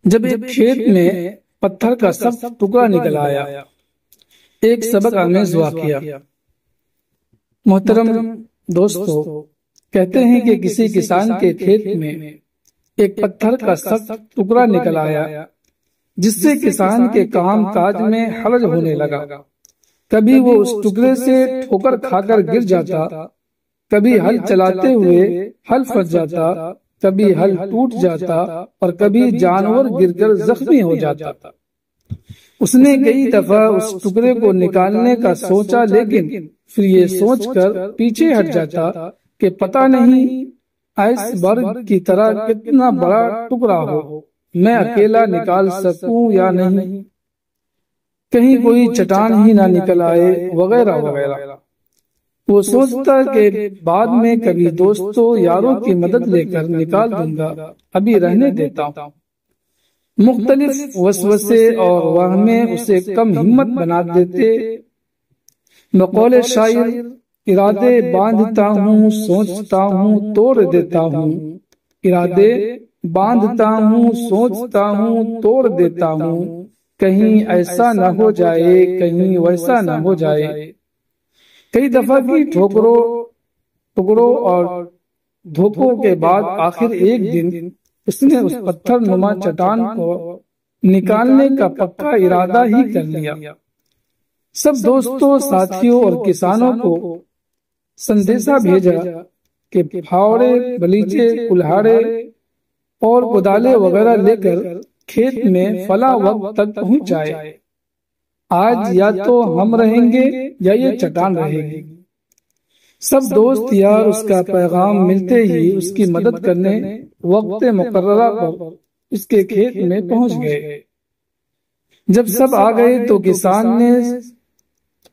جب ایک کھیت میں پتھر کا سخت ٹکڑا نکل آیا، ایک سبق آمیز واقعہ۔ محترم دوستو، کہتے ہیں کہ کسی کسان کے کھیت میں ایک پتھر کا سخت ٹکڑا نکل آیا، جس سے کسان کے کام کاج میں حرج ہونے لگا۔ کبھی وہ اس ٹکڑے سے ٹھوکر کھا کر گر جاتا، کبھی ہل چلاتے ہوئے ہل پھنس جاتا، کبھی ہل ٹوٹ جاتا اور کبھی جانور گر کر زخمی ہو جاتا۔ اس نے کئی دفعہ اس ٹکڑے کو نکالنے کا سوچا، لیکن پھر یہ سوچ کر پیچھے ہٹ جاتا کہ پتہ نہیں آئس برگ کی طرح کتنا بڑا ٹکڑا ہو، میں اکیلا نکال سکوں یا نہیں، کہیں کوئی چٹان ہی نہ نکل آئے، وغیرہ وغیرہ۔ وہ سوچتا کہ بعد میں کبھی دوستوں یاروں کی مدد لے کر نکال دوں گا، ابھی رہنے دیتا ہوں۔ مختلف وسوسے اور وہمیں اسے کم ہمت بنا دیتے۔ بقول شاعر، ارادے باندھتا ہوں، سوچتا ہوں، توڑ دیتا ہوں، ارادے باندھتا ہوں، سوچتا ہوں، توڑ دیتا ہوں، کہیں ایسا نہ ہو جائے، کہیں ویسا نہ ہو جائے۔ کئی دفعہ کی ٹکڑوں اور دھوکوں کے بعد آخر ایک دن اس نے اس پتھر نما چٹان کو نکالنے کا پکا ارادہ ہی کر لیا۔ سب دوستوں، ساتھیوں اور کسانوں کو سندیشہ بھیجا کہ پھاوڑے، بلیچے، کلہاڑے اور کدالے وغیرہ لے کر کھیت میں فلاں وقت تک پہنچ جائے۔ آج یا تو ہم رہیں گے یا یہ چٹان رہے گی۔ سب دوست یار اس کا پیغام ملتے ہی اس کی مدد کرنے وقت مقررہ پر اس کے کھیت میں پہنچ گئے۔ جب سب آ گئے تو کسان نے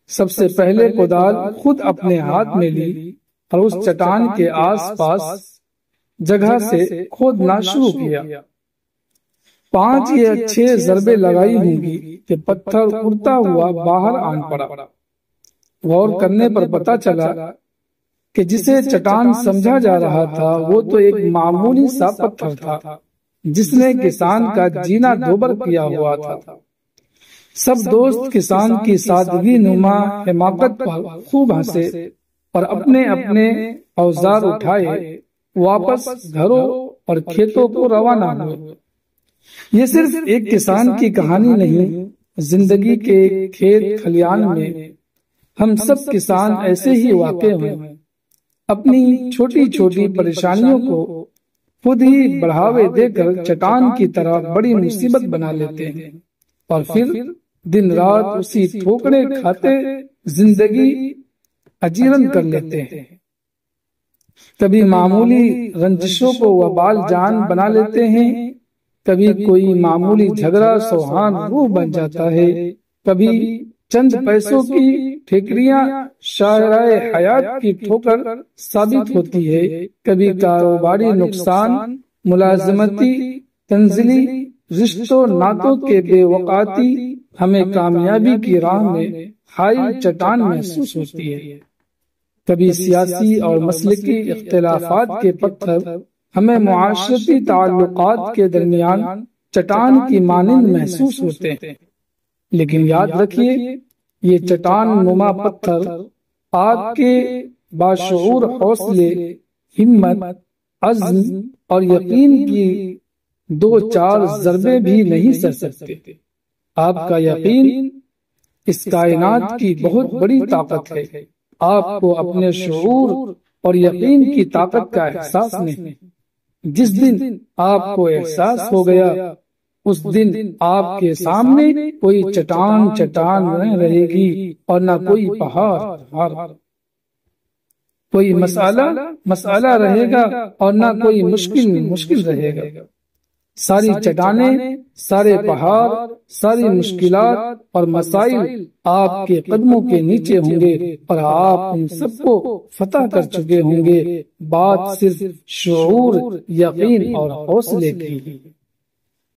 سب سے پہلے کدال خود اپنے ہاتھ میں لی اور اس چٹان کے آس پاس جگہ سے کھودنا شروع کیا۔ 5 یا 6 ضربیں لگائی ہوں گی کہ پتھر اڑتا ہوا باہر آن پڑا۔ غور کرنے پر پتہ چلا کہ جسے چٹان سمجھا جا رہا تھا وہ تو ایک معمولی سا پتھر تھا، جس نے کسان کا جینا دوبر کیا ہوا تھا۔ سب دوست کسان کی سادگی نما حماقت پر خوب ہنسے اور اپنے اپنے اوزار اٹھائے واپس گھروں اور کھیتوں کو روانہ ہوئے۔ یہ صرف ایک کسان کی کہانی نہیں، زندگی کے کھیت کھلیان میں ہم سب کسان ایسے ہی واقع ہیں۔ اپنی چھوٹی چھوٹی پریشانیوں کو خود ہی بڑھاوے دے کر چٹان کی طرح بڑی مصیبت بنا لیتے ہیں، اور پھر دن رات اسی ٹھوکریں کھاتے زندگی اجیرن کر لیتے ہیں۔ کبھی معمولی رنجشوں کو وبال جان بنا لیتے ہیں، کبھی کوئی معمولی جھگڑا سوہان روح بن جاتا ہے، کبھی چند پیسوں کی ٹھیکریاں شاہراہ حیات کی ٹھوکر ثابت ہوتی ہے، کبھی کاروباری نقصان، ملازمتی تنزلی، رشتوں ناتوں کے بے وقاتی ہمیں کامیابی کی راہ میں ہائی چٹان محسوس ہوتی ہے۔ کبھی سیاسی اور مسلکی اختلافات کے پتھر ہمیں معاشرتی تعلقات کے درمیان چٹان کی مانند محسوس ہوتے ہیں، لیکن یاد رکھیے یہ چٹان نما پتھر آپ کے باشعور حوصلے، ہمت، عزم اور یقین کی 2-4 ضربیں بھی نہیں سہ سکتے۔ آپ کا یقین اس کائنات کی بہت بڑی طاقت ہے۔ آپ کو اپنے شعور اور یقین کی طاقت کا احساس نہیں۔ جس دن آپ کو احساس ہو گیا، اس دن آپ کے سامنے کوئی چٹان نہ رہے گی اور نہ کوئی پہاڑ، کوئی مسئلہ رہے گا اور نہ کوئی مشکل رہے گا۔ ساری چٹانیں، سارے پہاڑ، ساری مشکلات اور مسائل آپ کے قدموں کے نیچے ہوں گے اور آپ ان سب کو فتح کر چکے ہوں گے۔ بات صرف شعور، یقین اور حوصلے کی۔